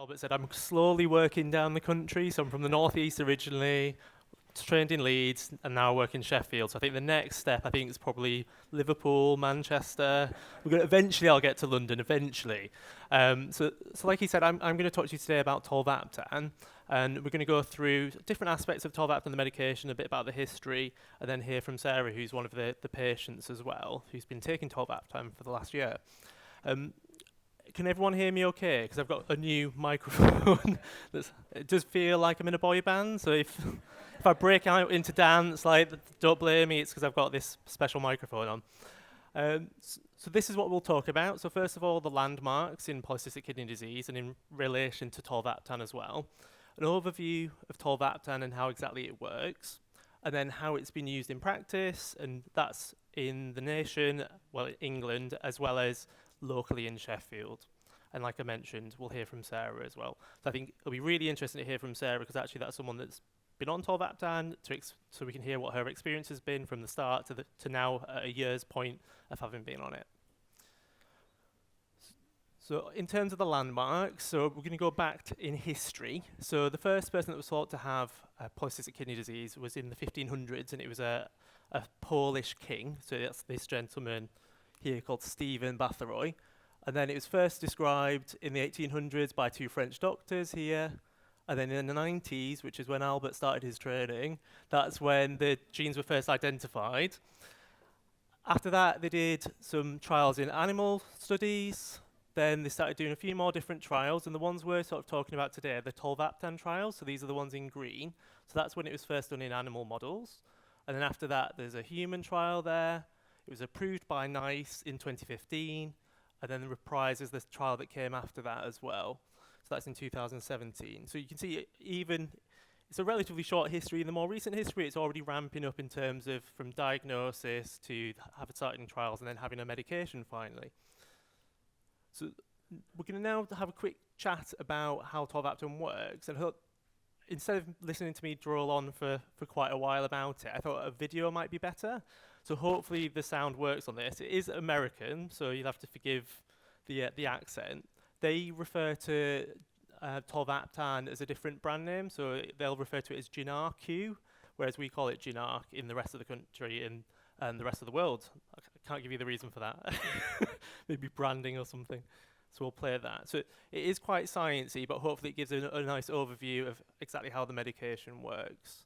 Albert said, I'm slowly working down the country. So I'm from the northeast originally, trained in Leeds, and now I work in Sheffield. So I think the next step, I think, is probably Liverpool, Manchester. Eventually, I'll get to London. Eventually, so like he said, I'm going to talk to you today about Tolvaptan, and we're going to go through different aspects of Tolvaptan, the medication, a bit about the history, and then hear from Sarah, who's one of the patients as well, who's been taking Tolvaptan for the last year. Can everyone hear me okay? Because I've got a new microphone. It does feel like I'm in a boy band, so if I break out into dance, like, don't blame me, it's because I've got this special microphone on. So this is what we'll talk about. So first of all, the landmarks in polycystic kidney disease and in relation to Tolvaptan as well. An overview of Tolvaptan and how exactly it works, and then how it's been used in practice, and that's in the nation, well, England, as well as locally in Sheffield. And like I mentioned, we'll hear from Sarah as well. So I think it'll be really interesting to hear from Sarah, because actually that's someone that's been on Tolvaptan, so we can hear what her experience has been from the start to now at a year's point of having been on it. So in terms of the landmarks, so we're going to go back in history. So the first person that was thought to have polycystic kidney disease was in the 1500s, and it was a Polish king. So that's this gentleman here called Stephen Bathory. And then it was first described in the 1800s by two French doctors here. And then in the 90s, which is when Albert started his training, that's when the genes were first identified. After that, they did some trials in animal studies. Then they started doing a few more different trials, and the ones we're sort of talking about today are the Tolvaptan trials, so these are the ones in green. So that's when it was first done in animal models. And then after that, there's a human trial there. It was approved by NICE in 2015, and then the Reprise is the trial that came after that as well. So that's in 2017. So you can see it's a relatively short history. In the more recent history, it's already ramping up in terms of from diagnosis to starting trials and then having a medication finally. So we're going to now have a quick chat about how Tolvaptan works. And instead of listening to me droll on for quite a while about it, I thought a video might be better. So hopefully the sound works on this. It is American, so you'll have to forgive the accent. They refer to Tolvaptan as a different brand name, so they'll refer to it as Ginarq, whereas we call it Ginarq in the rest of the country and the rest of the world. I can't give you the reason for that. Maybe branding or something. So we'll play that. So it is quite sciencey, but hopefully it gives a nice overview of exactly how the medication works.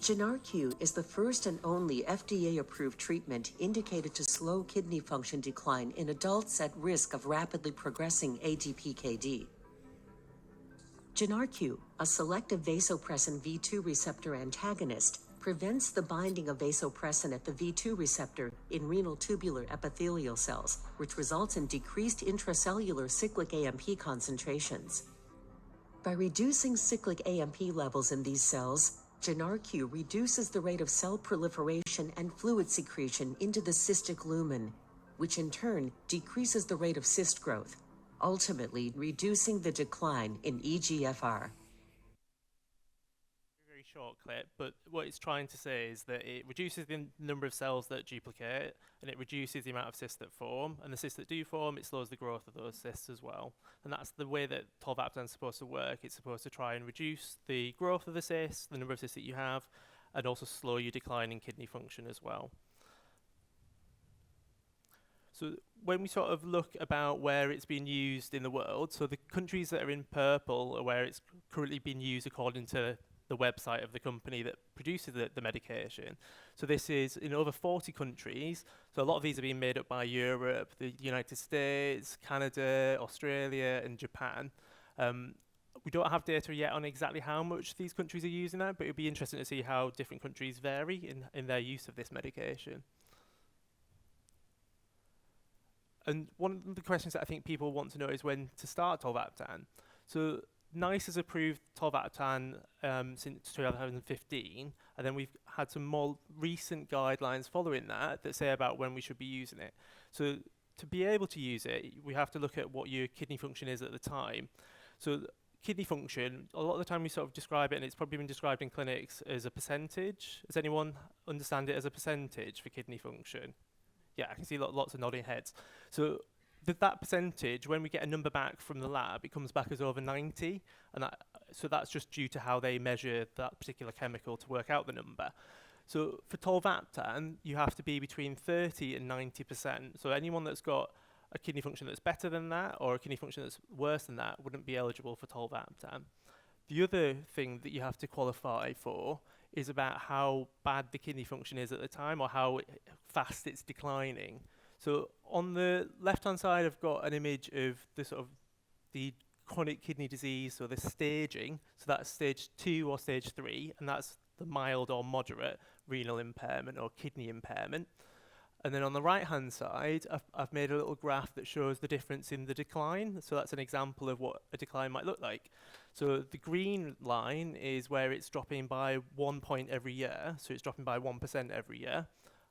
Ginarq is the first and only FDA-approved treatment indicated to slow kidney function decline in adults at risk of rapidly progressing ADPKD. Ginarq, a selective vasopressin V2 receptor antagonist, prevents the binding of vasopressin at the V2 receptor in renal tubular epithelial cells, which results in decreased intracellular cyclic AMP concentrations. By reducing cyclic AMP levels in these cells, Ginarq reduces the rate of cell proliferation and fluid secretion into the cystic lumen, which in turn decreases the rate of cyst growth, ultimately reducing the decline in EGFR. Very short clip, but what it's trying to say is that it reduces the number of cells that duplicate, and it reduces the amount of cysts that form, and the cysts that do form, it slows the growth of those cysts as well. And that's the way that Tolvaptan is supposed to work. It's supposed to try and reduce the growth of the cysts, the number of cysts that you have, and also slow your decline in kidney function as well. So when we sort of look about where it's been used in the world, so the countries that are in purple are where it's currently been used according to the website of the company that produces the medication. So this is in over 40 countries. So a lot of these are being made up by Europe, the United States, Canada, Australia, and Japan. We don't have data yet on exactly how much these countries are using that, but it'll be interesting to see how different countries vary in their use of this medication. And one of the questions that I think people want to know is when to start Tolvaptan. So NICE has approved Tolvaptan since 2015, and then we've had some more recent guidelines following that say about when we should be using it. So to be able to use it, we have to look at what your kidney function is at the time. So kidney function, a lot of the time we sort of describe it, and it's probably been described in clinics as a percentage. Does anyone understand it as a percentage for kidney function? Yeah, I can see lots of nodding heads. So that percentage, when we get a number back from the lab, it comes back as over 90, and so that's just due to how they measure that particular chemical to work out the number. So for tolvaptan, you have to be between 30 and 90%. So anyone that's got a kidney function that's better than that, or a kidney function that's worse than that, wouldn't be eligible for tolvaptan. The other thing that you have to qualify for is about how bad the kidney function is at the time, or how fast it's declining. So on the left-hand side, I've got an image of the sort of the chronic kidney disease, so the staging. So that's stage 2 or stage 3, and that's the mild or moderate renal impairment or kidney impairment. And then on the right-hand side, I've made a little graph that shows the difference in the decline. So that's an example of what a decline might look like. So the green line is where it's dropping by 1 point every year. So it's dropping by 1% every year.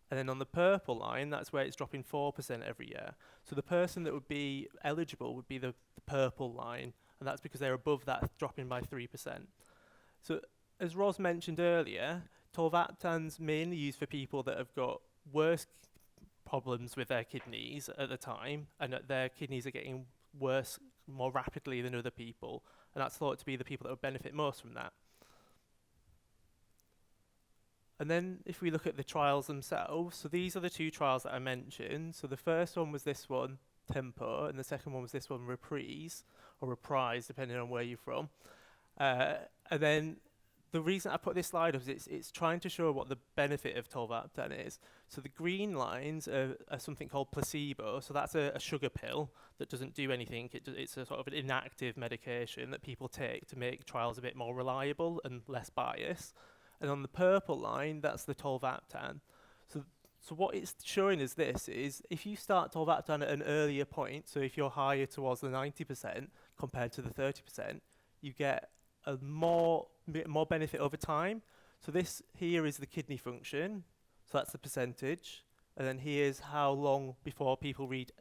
And then on the purple line, that's where it's dropping 4% every year. So the person that would be eligible would be the purple line. And that's because they're above that, dropping by 3%. So as Ros mentioned earlier, tolvaptan's mainly used for people that have got worse problems with their kidneys at the time, and that their kidneys are getting worse more rapidly than other people, and that's thought to be the people that would benefit most from that. And then if we look at the trials themselves, so these are the 2 trials that I mentioned. So the first one was this one, Tempo, and the second one was this one, Reprise, or Reprise, depending on where you're from. And then the reason I put this slide up is it's trying to show what the benefit of tolvaptan is. So the green lines are something called placebo. So that's a sugar pill that doesn't do anything. It's a sort of an inactive medication that people take to make trials a bit more reliable and less biased. And on the purple line, that's the tolvaptan. So what it's showing us this is if you start tolvaptan at an earlier point, so if you're higher towards the 90% compared to the 30%, you get a more benefit over time. So this here is the kidney function, so that's the percentage, and then here's how long before people reach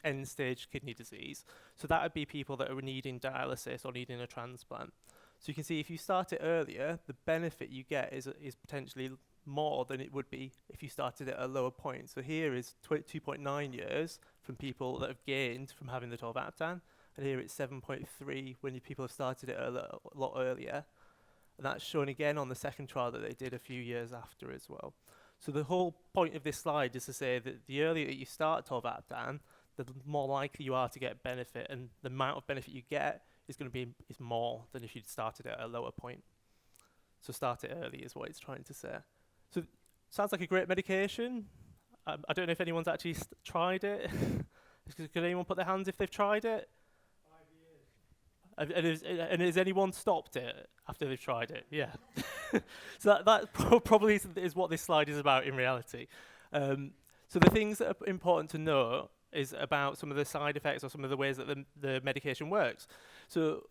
end-stage kidney disease. So that would be people that are needing dialysis or needing a transplant. So you can see if you start it earlier, the benefit you get is potentially more than it would be if you started at a lower point. So here is 2.9 years from people that have gained from having the tolvaptan, and here it's 7.3 when people have started it a lot earlier. And that's shown again on the second trial that they did a few years after as well. So the whole point of this slide is to say that the earlier that you start tolvaptan, the more likely you are to get benefit, and the amount of benefit you get is going to be more than if you'd started at a lower point. So start it early is what it's trying to say. So sounds like a great medication. I don't know if anyone's actually tried it. Could anyone put their hands if they've tried it? 5 years. And has anyone stopped it after they've tried it? Yeah. So that probably is what this slide is about in reality. So the things that are important to know is about some of the side effects or some of the ways that the medication works. So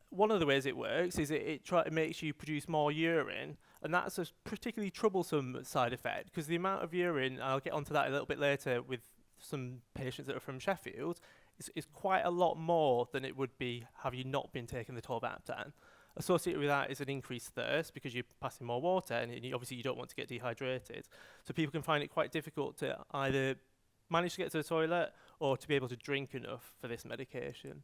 one of the ways it works is it makes you produce more urine, and that's a particularly troublesome side effect because the amount of urine, I'll get onto that a little bit later with some patients that are from Sheffield, is quite a lot more than it would be have you not been taking the tolvaptan. Associated with that is an increased thirst because you're passing more water, and obviously you don't want to get dehydrated. So people can find it quite difficult to either manage to get to the toilet or to be able to drink enough for this medication.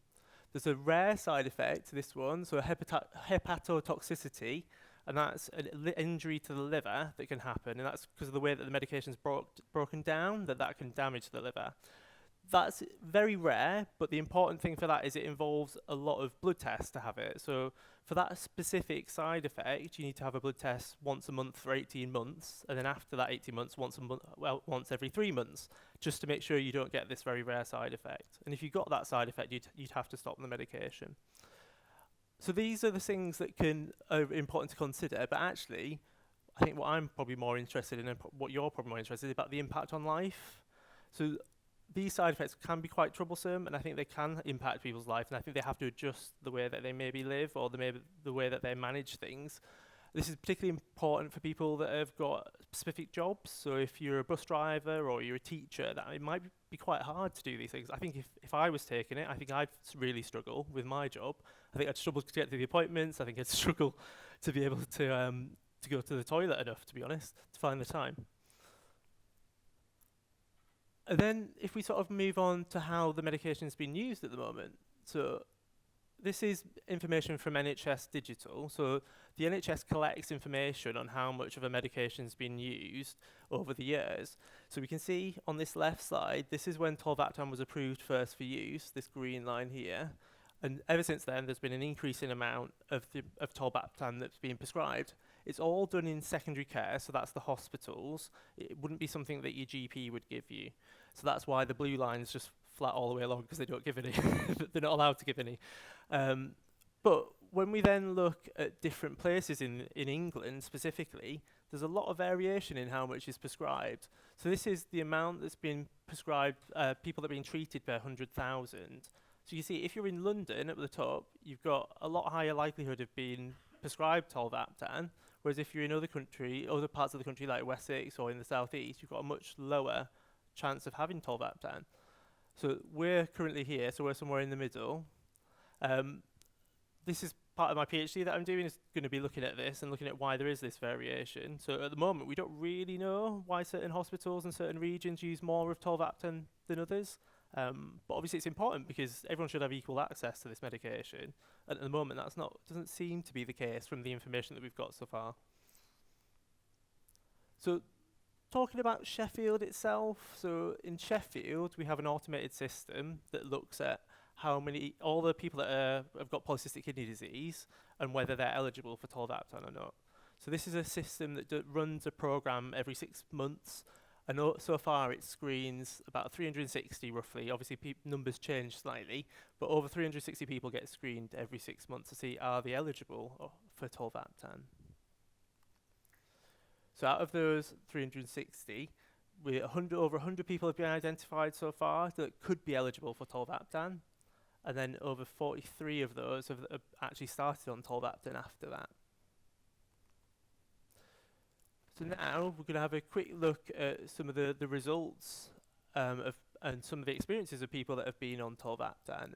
There's a rare side effect to this one, so a hepatotoxicity, and that's an injury to the liver that can happen, and that's because of the way that the medication's broken down, that can damage the liver. That's very rare, but the important thing for that is it involves a lot of blood tests to have it. So for that specific side effect, you need to have a blood test once a month for 18 months, and then after that 18 months, once every 3 months, just to make sure you don't get this very rare side effect. And if you got that side effect, you'd have to stop the medication. So these are the things that are important to consider, but actually, I think what I'm probably more interested in, and what you're probably more interested in, is about the impact on life. So these side effects can be quite troublesome, and I think they can impact people's life, and I think they have to adjust the way that they maybe live or the way that they manage things. This is particularly important for people that have got specific jobs. So if you're a bus driver or you're a teacher, that it might be quite hard to do these things. I think if I was taking it, I think I'd really struggle with my job. I think I'd struggle to get to the appointments. I think I'd struggle to be able to go to the toilet enough, to be honest, to find the time. And then if we sort of move on to how the medication is being used at the moment, so this is information from NHS Digital. So the NHS collects information on how much of a medication's been used over the years. So we can see on this left side, this is when Tolvaptan was approved first for use, this green line here. And ever since then, there's been an increasing amount of Tolvaptan that's being prescribed. It's all done in secondary care, so that's the hospitals. It wouldn't be something that your GP would give you. So that's why the blue line is just flat all the way along, because they don't give any. They're not allowed to give any. But when we then look at different places in England specifically, there's a lot of variation in how much is prescribed. So this is the amount that's been prescribed, people that are being treated per 100,000. So you see, if you're in London at the top, you've got a lot higher likelihood of being prescribed Tolvaptan, whereas if you're in other parts of the country like Wessex or in the southeast, you've got a much lower chance of having Tolvaptan. So we're currently here, so we're somewhere in the middle. This is part of my PhD that I'm doing, is going to be looking at this and looking at why there is this variation. So at the moment, we don't really know why certain hospitals and certain regions use more of Tolvaptan than others. But obviously it's important because everyone should have equal access to this medication. And at the moment, doesn't seem to be the case from the information that we've got so far. So talking about Sheffield itself, so in Sheffield, we have an automated system that looks at all the people that have got polycystic kidney disease and whether they're eligible for Tolvaptan or not. So this is a system that runs a program every 6 months, and so far it screens about 360 roughly. Obviously numbers change slightly, but over 360 people get screened every 6 months to see are they eligible for Tolvaptan. So out of those 360, over 100 people have been identified so far that could be eligible for Tolvaptan. And then over 43 of those have actually started on Tolvaptan after that. So now we're going to have a quick look at some of the results and some of the experiences of people that have been on Tolvaptan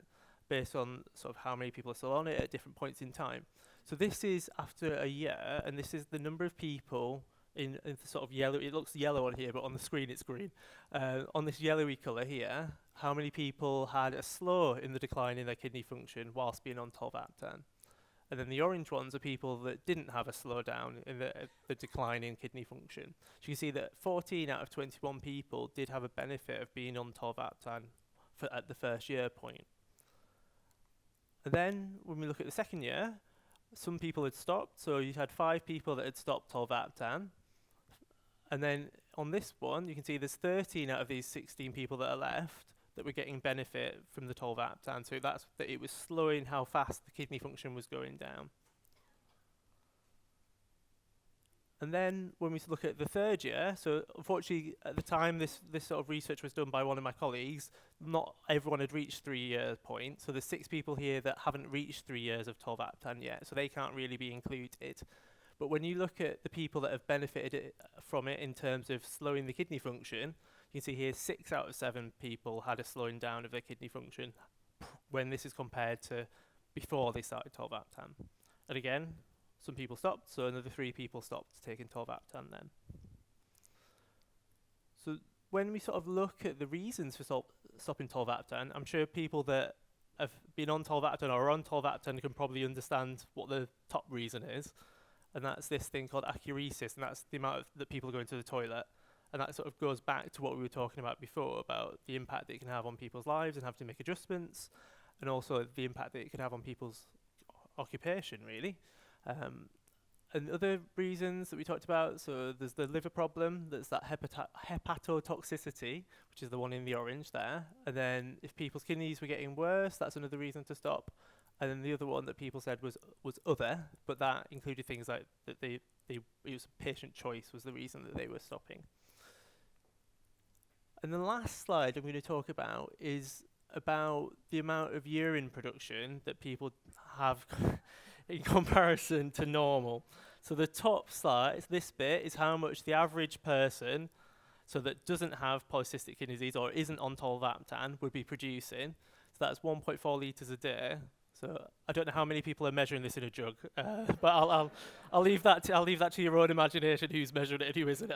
based on sort of how many people are still on it at different points in time. So this is after a year, and this is the number of people in the sort of yellow. It looks yellow on here, but on the screen it's green. On this yellowy colour here, how many people had a slow in the decline in their kidney function whilst being on Tolvaptan? And then the orange ones are people that didn't have a slowdown in the decline in kidney function. So you can see that 14 out of 21 people did have a benefit of being on Tolvaptan at the first year point. And then when we look at the second year, some people had stopped. So you had 5 people that had stopped Tolvaptan. And then on this one, you can see there's 13 out of these 16 people that are left that were getting benefit from the Tolvaptan. So that's that it was slowing how fast the kidney function was going down. And then when we look at the third year, so unfortunately at the time this sort of research was done by one of my colleagues, not everyone had reached 3 year point. So there's 6 people here that haven't reached 3 years of Tolvaptan yet, so they can't really be included. But when you look at the people that have benefited from it in terms of slowing the kidney function, you can see here 6 out of 7 people had a slowing down of their kidney function when this is compared to before they started Tolvaptan. And again, some people stopped, so another 3 people stopped taking Tolvaptan then. So when we sort of look at the reasons for stopping Tolvaptan, I'm sure people that have been on Tolvaptan or are on Tolvaptan can probably understand what the top reason is. And that's this thing called achuresis, and that's the amount that people are going to the toilet. And that sort of goes back to what we were talking about before, about the impact that it can have on people's lives and have to make adjustments, and also the impact that it can have on people's occupation, really. And other reasons that we talked about, so there's the liver problem, there's that hepatotoxicity, which is the one in the orange there. And then if people's kidneys were getting worse, that's another reason to stop. And then the other one that people said was other, but that included things like that it was patient choice was the reason that they were stopping. And the last slide I'm going to talk about is about the amount of urine production that people have in comparison to normal. So the top slide, this bit, is how much the average person, so that doesn't have polycystic kidney disease or isn't on Tolvaptan, would be producing. So that's 1.4 litres a day. So I don't know how many people are measuring this in a jug, but I'll leave that to your own imagination. Who's measuring it and who isn't?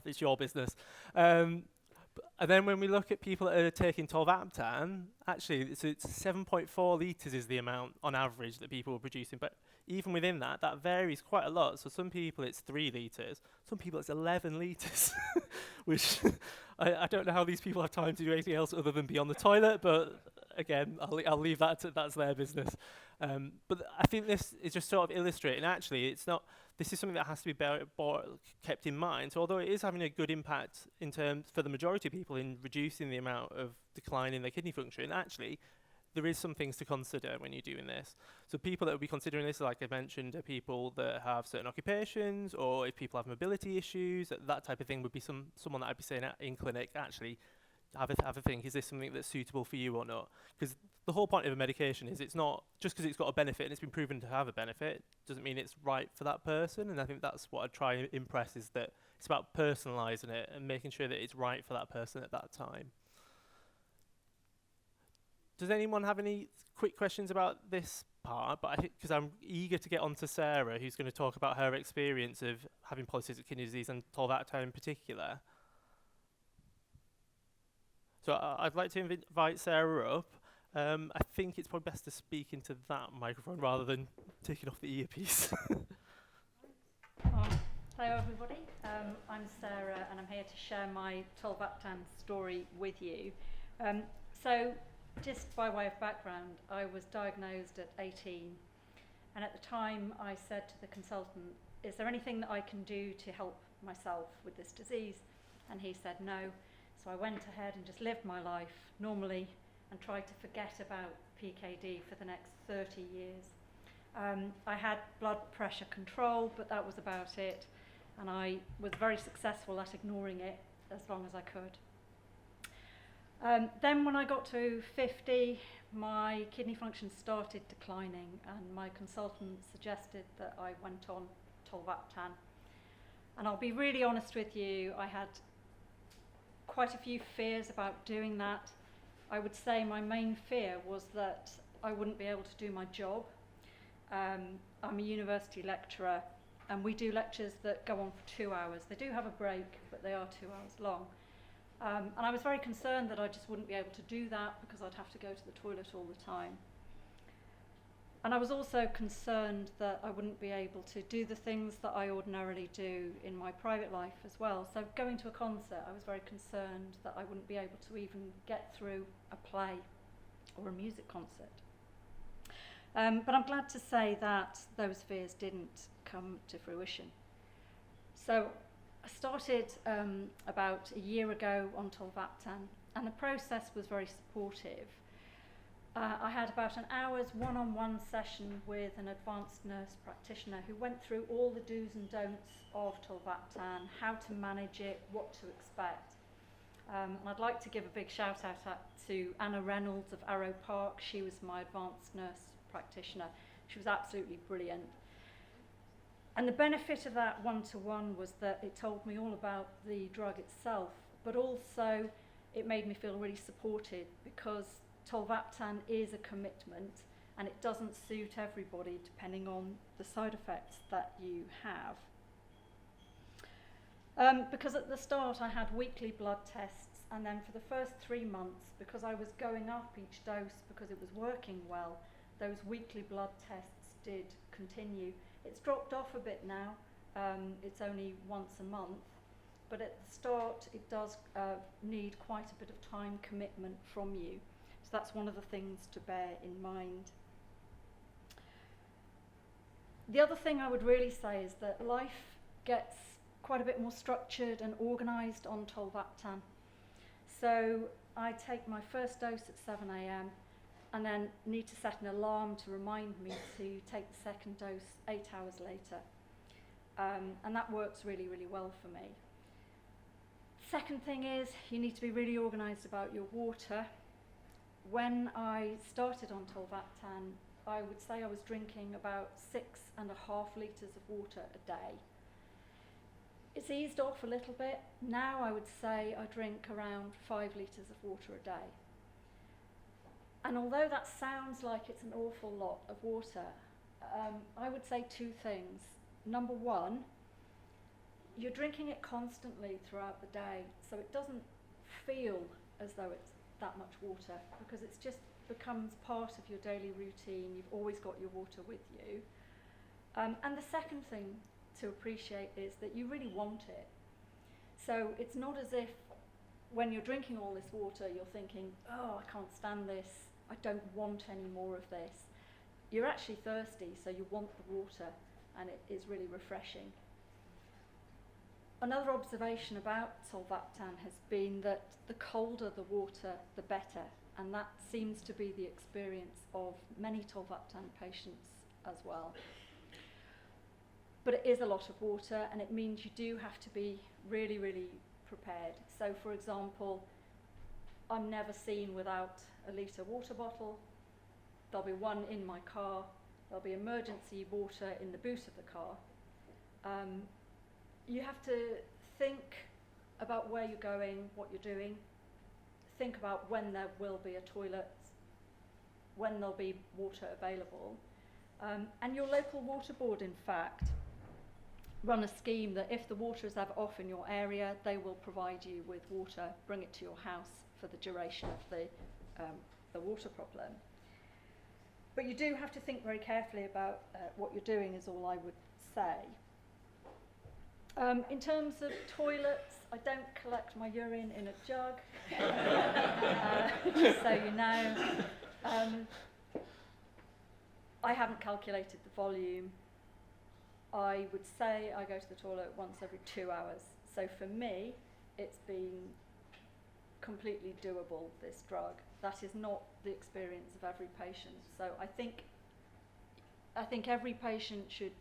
It's your business. And And then when we look at people that are taking tolvaptan, actually it's 7.4 litres is the amount on average that people are producing. But even within that, that varies quite a lot. So some people it's 3 litres, some people it's 11 litres, which I don't know how these people have time to do anything else other than be on the toilet, but again, I'll leave that to, that's their business. But I think this is just sort of illustrating, actually, it's not, this is something that has to be kept in mind. So although it is having a good impact in terms, for the majority of people, in reducing the amount of decline in their kidney function, actually, there is some things to consider when you're doing this. So people that will be considering this, like I mentioned, are people that have certain occupations, or if people have mobility issues, that type of thing would be someone that I'd be saying in clinic, actually, have a think, is this something that's suitable for you or not? Because the whole point of a medication is it's not, just because it's got a benefit and it's been proven to have a benefit, doesn't mean it's right for that person. And I think that's what I try and impress, is that it's about personalising it and making sure that it's right for that person at that time. Does anyone have any quick questions about this part? But I think, because I'm eager to get on to Sarah, who's going to talk about her experience of having polycystic kidney disease and tolvaptan in particular. So I'd like to invite Sarah up. I think it's probably best to speak into that microphone rather than taking off the earpiece. Hello everybody, I'm Sarah and I'm here to share my tolvaptan story with you. So just by way of background, I was diagnosed at 18, and at the time I said to the consultant, is there anything that I can do to help myself with this disease? And he said no. So I went ahead and just lived my life normally and tried to forget about PKD for the next 30 years. I had blood pressure control, but that was about it. And I was very successful at ignoring it as long as I could. Then when I got to 50, my kidney function started declining, and my consultant suggested that I went on tolvaptan. And I'll be really honest with you, I had quite a few fears about doing that. I would say my main fear was that I wouldn't be able to do my job. I'm a university lecturer, and we do lectures that go on for 2 hours. They do have a break, but they are 2 hours long. And I was very concerned that I just wouldn't be able to do that because I'd have to go to the toilet all the time. And I was also concerned that I wouldn't be able to do the things that I ordinarily do in my private life as well. So going to a concert, I was very concerned that I wouldn't be able to even get through a play or a music concert. But I'm glad to say that those fears didn't come to fruition. So I started about a year ago on tolvaptan, and the process was very supportive. I had about an hour's one-on-one session with an advanced nurse practitioner who went through all the do's and don'ts of tolvaptan, how to manage it, what to expect. And I'd like to give a big shout out to Anna Reynolds of Arrow Park. She was my advanced nurse practitioner. She was absolutely brilliant. And the benefit of that one-to-one was that it told me all about the drug itself, but also it made me feel really supported, because tolvaptan is a commitment and it doesn't suit everybody depending on the side effects that you have. Because at the start I had weekly blood tests, and then for the first 3 months, because I was going up each dose because it was working well, those weekly blood tests did continue. It's dropped off a bit now, it's only once a month, but at the start it does need quite a bit of time commitment from you. So that's one of the things to bear in mind. The other thing I would really say is that life gets quite a bit more structured and organised on tolvaptan. So I take my first dose at 7 a.m. and then need to set an alarm to remind me to take the second dose 8 hours later. And that works really, really well for me. Second thing is, you need to be really organised about your water. When I started on tolvaptan, I would say I was drinking about 6.5 litres of water a day. It's eased off a little bit. Now I would say I drink around 5 litres of water a day. And although that sounds like it's an awful lot of water, I would say 2 things. Number one, you're drinking it constantly throughout the day, so it doesn't feel as though it's that much water, because it's just becomes part of your daily routine. You've always got your water with you. And the second thing to appreciate is that you really want it. So it's not as if when you're drinking all this water, you're thinking, oh, I can't stand this, I don't want any more of this. You're actually thirsty, so you want the water, and it is really refreshing. Another observation about Tolvaptan has been that the colder the water, the better, and that seems to be the experience of many Tolvaptan patients as well. But it is a lot of water, and it means you do have to be really, really prepared. So, for example, I'm never seen without a litre water bottle. There'll be one in my car. There'll be emergency water in the boot of the car. You have to think about where you're going, what you're doing. Think about when there will be a toilet, when there'll be water available. And your local water board, in fact, run a scheme that if the water is ever off in your area, they will provide you with water, bring it to your house for the duration of the water problem. But you do have to think very carefully about what you're doing, is all I would say. In terms of toilets, I don't collect my urine in a jug, just so you know. I haven't calculated the volume. I would say I go to the toilet once every 2 hours. So for me, it's been completely doable, this drug. That is not the experience of every patient. So I think every patient should,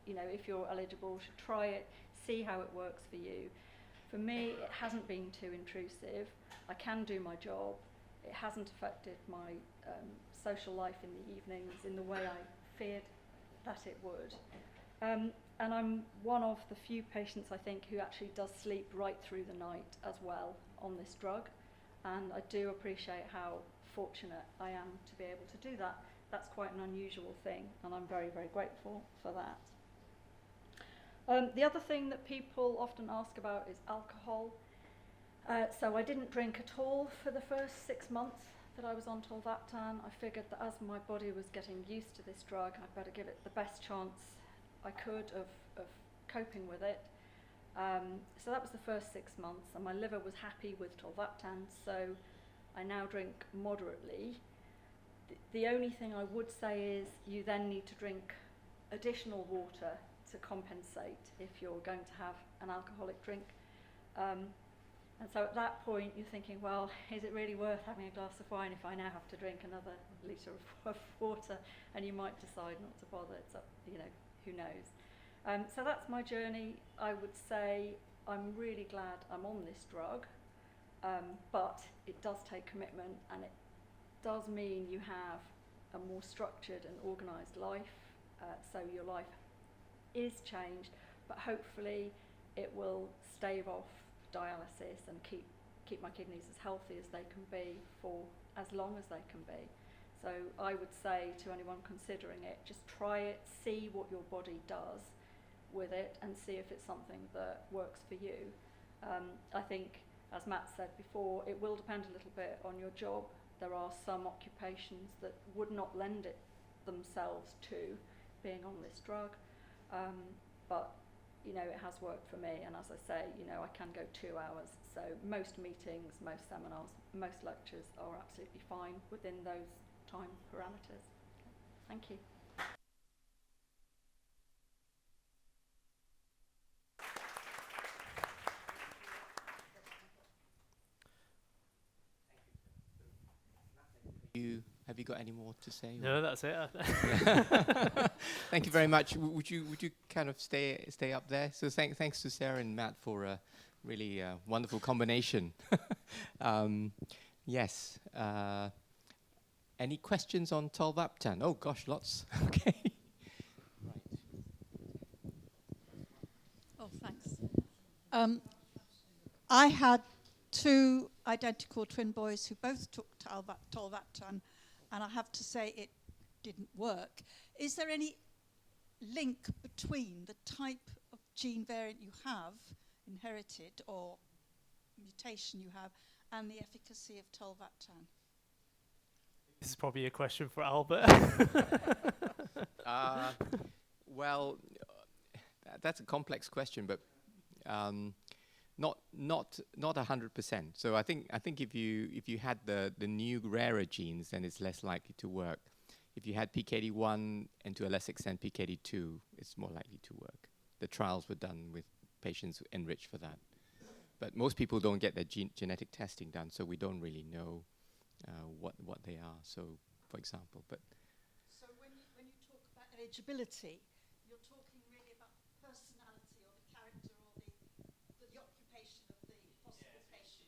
you know, if you're eligible, should try it, see how it works for you. For me, it hasn't been too intrusive. I can do my job. It hasn't affected my social life in the evenings in the way I feared that it would. And I'm one of the few patients, I think, who actually does sleep right through the night as well on this drug. And I do appreciate how fortunate I am to be able to do that. That's quite an unusual thing, and I'm very, very grateful for that. The other thing that people often ask about is alcohol. So I didn't drink at all for the first 6 months that I was on Tolvaptan. I figured that as my body was getting used to this drug, I'd better give it the best chance I could of coping with it. So that was the first 6 months, and my liver was happy with Tolvaptan, so I now drink moderately. The only thing I would say is you then need to drink additional water to compensate if you're going to have an alcoholic drink. And so at that point you're thinking, well, is it really worth having a glass of wine if I now have to drink another litre of water? And you might decide not to bother. It's up, you know, who knows. So that's my journey. I would say I'm really glad I'm on this drug, but it does take commitment, and it does mean you have a more structured and organised life. So your life is changed, but hopefully it will stave off dialysis and keep my kidneys as healthy as they can be for as long as they can be. So I would say to anyone considering it, just try it, see what your body does with it, and see if it's something that works for you. I think, as Matt said before, it will depend a little bit on your job. There are some occupations that would not lend it themselves to being on this drug, but you know, it has worked for me, and as I say, you know, I can go 2 hours. So most meetings, most seminars, most lectures are absolutely fine within those time parameters. Thank you. Have you got any more to say? No, that's it. Thank you very much. Would you kind of stay up there? So thanks to Sarah and Matt for a really wonderful combination. Yes. Any questions on Tolvaptan? Oh gosh, lots. Okay. Right. Oh, thanks. I had 2 identical twin boys who both took Tolvaptan, and I have to say it didn't work. Is there any link between the type of gene variant you have, inherited, or mutation you have, and the efficacy of Tolvaptan? This is probably a question for Albert. Well, that's a complex question, but not 100%. So I think if you had the new rarer genes, then it's less likely to work. If you had PKD1 and to a less extent PKD2, it's more likely to work. The trials were done with patients enriched for that. But most people don't get their genetic testing done, so we don't really know what they are. So, for example, but So when you talk about eligibility, you're talking really about personality or the character or the occupation of the possible patient.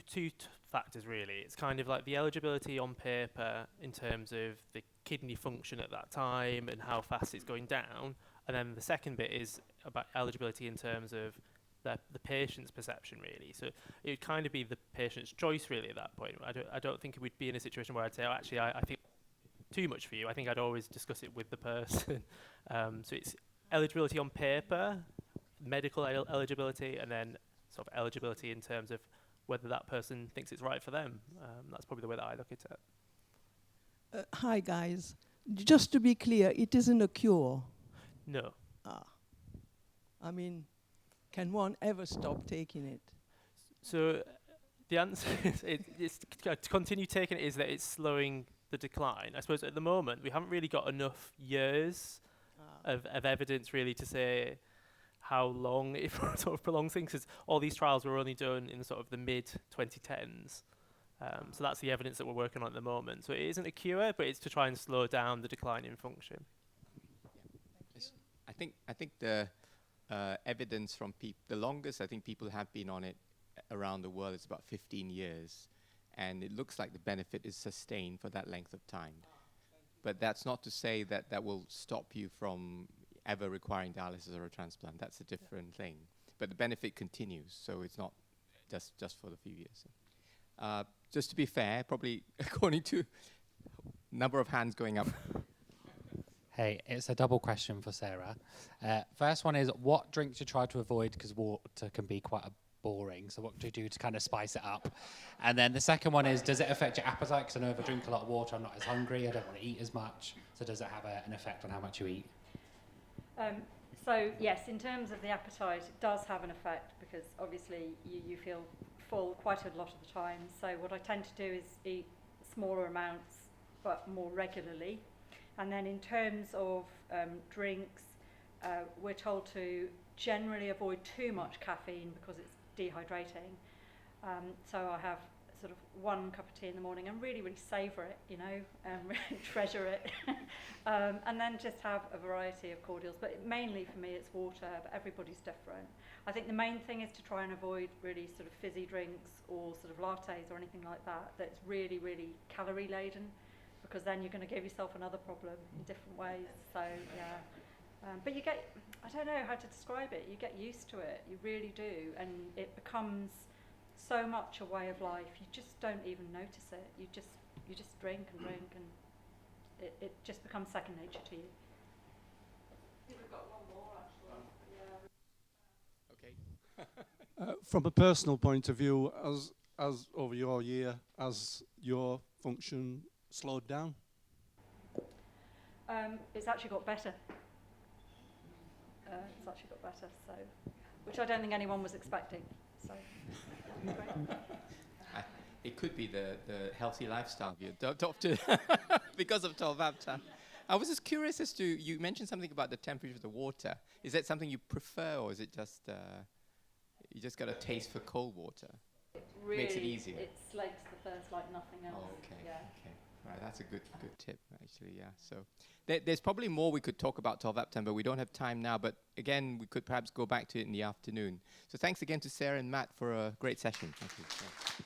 Two factors really. It's kind of like the eligibility on paper in terms of the kidney function at that time and how fast it's going down, and then the second bit is about eligibility in terms of the patient's perception really. So it would kind of be the patient's choice really at that point. I don't think it would be in a situation where I'd say, oh, actually I think too much for you. I think I'd always discuss it with the person. So it's eligibility on paper, medical eligibility, and then sort of eligibility in terms of whether that person thinks it's right for them. That's probably the way that I look at it. Hi guys, just to be clear, it isn't a cure. No. I mean, can one ever stop taking it? So the answer is to continue taking it is that it's slowing the decline. I suppose at the moment we haven't really got enough years of evidence really to say how long it sort of prolongs things, because all these trials were only done in sort of the mid-2010s. So that's the evidence that we're working on at the moment. So it isn't a cure, but it's to try and slow down the decline in function. I think the evidence from the longest I think people have been on it around the world is about 15 years, and it looks like the benefit is sustained for that length of time. But that's not to say that that will stop you from ever requiring dialysis or a transplant. That's a different thing. But the benefit continues, so it's not just for the few years. Just to be fair, probably according to number of hands going up. Hey, it's a double question for Sarah. First one is, what drinks do you try to avoid, because water can be quite boring, so what do you do to kind of spice it up? And then the second one is, does it affect your appetite? Because I know if I drink a lot of water, I'm not as hungry, I don't want to eat as much. So does it have an effect on how much you eat? So yes, in terms of the appetite, it does have an effect, because obviously you feel full quite a lot of the time. So what I tend to do is eat smaller amounts but more regularly. And then in terms of drinks, we're told to generally avoid too much caffeine because it's dehydrating. So I have sort of 1 cup of tea in the morning and really, really savour it, you know, and really treasure it. And then just have a variety of cordials. But mainly for me it's water, but everybody's different. I think the main thing is to try and avoid really sort of fizzy drinks or sort of lattes or anything like that that's really, really calorie laden, because then you're going to give yourself another problem in different ways. So yeah, but you get, I don't know how to describe it, you get used to it, you really do, and it becomes so much a way of life, you just don't even notice it. You just drink and drink, and it just becomes second nature to you. I think we've got one more actually. Okay. From a personal point of view, as over your year, as your function slowed down? It's actually got better. So, which I don't think anyone was expecting. So, great. It could be the healthy lifestyle you adopted because of Tolvaptan. I was just curious as to, you mentioned something about the temperature of the water. Is that something you prefer, or is it just you just got a taste for cold water? It really makes it easier. It slakes the thirst like nothing else. Oh, okay. Yeah. Okay. Right. That's a good tip, actually. Yeah. So there's probably more we could talk about Tolvaptan, but we don't have time now. But again, we could perhaps go back to it in the afternoon. So thanks again to Sarah and Matt for a great session. Thank you. Yeah.